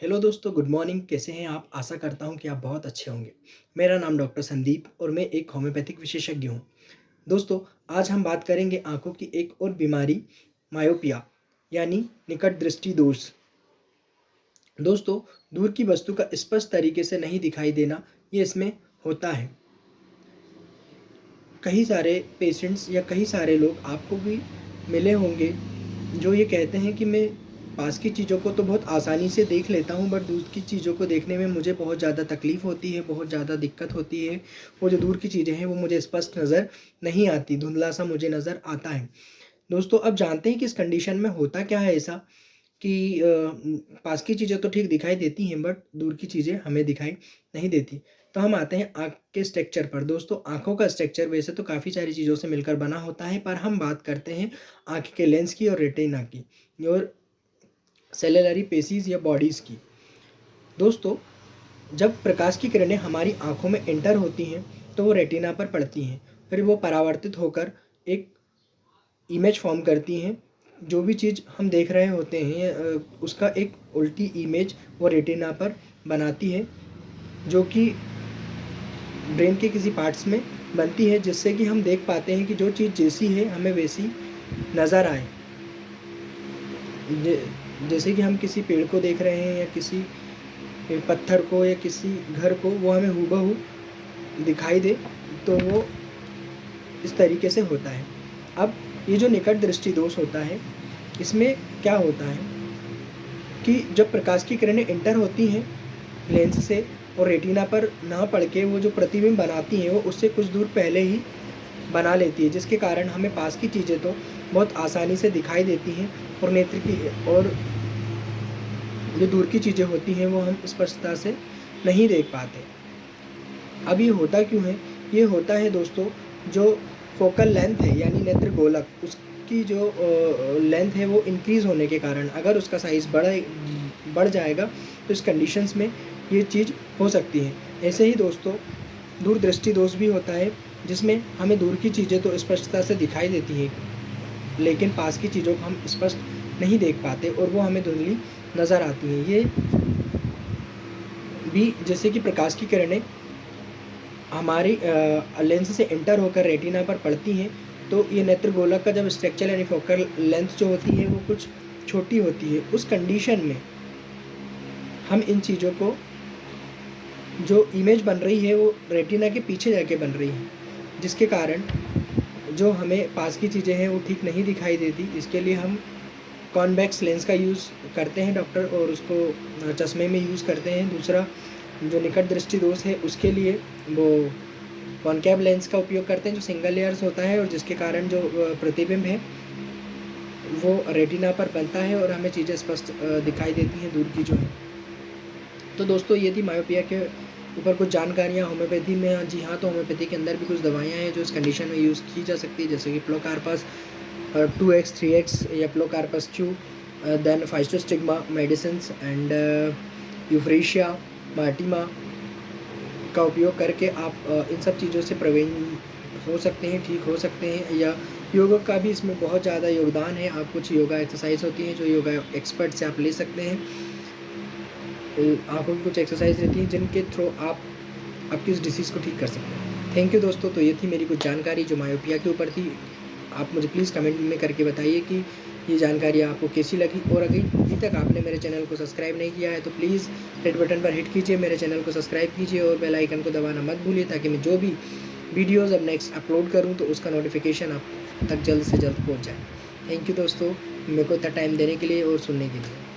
Hello दोस्तों, good morning. कैसे हैं आप? आशा करता हूं कि आप बहुत अच्छे होंगे। मेरा नाम डॉक्टर संदीप और मैं एक होम्योपैथिक विशेषज्ञ हूं। दोस्तों, आज हम बात करेंगे आंखों की एक और बीमारी, मायोपिया यानी निकट दृष्टि दोष। दोस्तों, दूर की वस्तु का स्पष्ट तरीके से नहीं दिखाई देना, ये इसमें होता है। कई सारे पेशेंट्स या कई सारे लोग आपको भी मिले होंगे जो ये कहते हैं कि मैं पास की चीज़ों को तो बहुत आसानी से देख लेता हूँ, बट दूर की चीज़ों को देखने में मुझे बहुत ज़्यादा तकलीफ़ होती है, बहुत ज़्यादा दिक्कत होती है। वो जो दूर की चीज़ें हैं वो मुझे स्पष्ट नज़र नहीं आती, धुंधला-सा मुझे नज़र आता है। दोस्तों, अब जानते हैं कि इस कंडीशन में होता क्या है ऐसा कि पास की चीज़ें तो ठीक दिखाई देती हैं, बट दूर की चीज़ें हमें दिखाई नहीं देती। तो हम आते हैं आँख के स्ट्रक्चर पर। दोस्तों, आँखों का स्ट्रक्चर वैसे तो काफ़ी सारी चीज़ों से मिलकर बना होता है, पर हम बात करते हैं आँख के लेंस की और रेटिना की और सेलुलरी पेशीज़ या बॉडीज़ की। दोस्तों, जब प्रकाश की किरणें हमारी आँखों में एंटर होती हैं, तो वो रेटिना पर पड़ती हैं। फिर वो परावर्तित होकर एक इमेज फ़ॉर्म करती हैं। जो भी चीज़ हम देख रहे होते हैं उसका एक उल्टी इमेज वो रेटिना पर बनाती है, जो कि ब्रेन के किसी पार्ट्स में बनती है, जिससे कि हम देख पाते हैं कि जो चीज़ जैसी है हमें वैसी नज़र आए। जैसे कि हम किसी पेड़ को देख रहे हैं या किसी पत्थर को या किसी घर को, वो हमें हूबहू दिखाई दे, तो वो इस तरीके से होता है। अब ये जो निकट दृष्टि दोष होता है, इसमें क्या होता है कि जब प्रकाश की किरणें एंटर होती हैं लेंस से और रेटिना पर ना पड़ के वो जो प्रतिबिंब बनाती हैं, वो उससे कुछ दूर पहले ही बना लेती है, जिसके कारण हमें पास की चीज़ें तो बहुत आसानी से दिखाई देती हैं और नेत्र की और जो दूर की चीज़ें होती हैं वो हम स्पष्टता से नहीं देख पाते। अब ये होता क्यों है? ये होता है दोस्तों, जो फोकल लेंथ है यानी नेत्र गोलक, उसकी जो लेंथ है वो इंक्रीज़ होने के कारण अगर उसका साइज़ बढ़ जाएगा, तो इस कंडीशंस में ये चीज़ हो सकती है। ऐसे ही दोस्तों, दूरदृष्टि दोष भी होता है, जिसमें हमें दूर की चीज़ें तो स्पष्टता से दिखाई देती हैं, लेकिन पास की चीज़ों को हम स्पष्ट नहीं देख पाते और वो हमें धुंधली नज़र आती हैं। ये भी जैसे कि प्रकाश की किरणें हमारी लेंस से एंटर होकर रेटिना पर पड़ती हैं, तो ये नेत्र गोलक का जब स्ट्रक्चर यानी फोकल लेंथ जो होती है वो कुछ छोटी होती है। उस कंडीशन में हम इन चीज़ों को, जो इमेज बन रही है वो रेटिना के पीछे जाके बन रही है, जिसके कारण जो हमें पास की चीज़ें हैं वो ठीक नहीं दिखाई देती। इसके लिए हम कॉन्वेक्स लेंस का यूज़ करते हैं डॉक्टर, और उसको चश्मे में यूज़ करते हैं। दूसरा, जो निकट दृष्टि दोष है उसके लिए वो कॉनकेव लेंस का उपयोग करते हैं, जो सिंगल लेयर्स होता है और जिसके कारण जो प्रतिबिंब है वो रेटिना पर बनता है और हमें चीज़ें स्पष्ट दिखाई देती हैं दूर की जो है। तो दोस्तों, ये थी मायोपिया के ऊपर कुछ जानकारियाँ होम्योपैथी में। जी हाँ, तो होम्योपैथी के अंदर भी कुछ दवाइयाँ हैं जो इस कंडीशन में यूज़ की जा सकती है, जैसे कि प्लोकार्पस 2x 3x या प्लोकार्पस च्यू, then physostigma medicines and euphrasia maritima का उपयोग करके आप इन सब चीज़ों से प्रिवेंट हो सकते हैं, ठीक हो सकते हैं। या योगा का भी इसमें बहुत ज़्यादा योगदान है। आप कुछ योगा एक्सरसाइज होती हैं जो योगा एक्सपर्ट से आप ले सकते हैं। आँखों की कुछ एक्सरसाइज रहती हैं जिनके थ्रू आप आपकी इस डिसीज़ को ठीक कर सकते हैं। थैंक यू दोस्तों। तो ये थी मेरी कुछ जानकारी जो मायोपिया के ऊपर थी। आप मुझे प्लीज़ कमेंट में करके बताइए कि ये जानकारी आपको कैसी लगी, और अगर अभी तक आपने मेरे चैनल को सब्सक्राइब नहीं किया है तो प्लीज़ रेड बटन पर हिट कीजिए, मेरे चैनल को सब्सक्राइब कीजिए और बेल आइकन को दबाना मत भूलिए, ताकि मैं जो भी वीडियोज़ अब नेक्स्ट अपलोड करूँ तो उसका नोटिफिकेशन आप तक जल्द से जल्द पहुँच जाए। थैंक यू दोस्तों, मेरे को इतना टाइम देने के लिए और सुनने के लिए।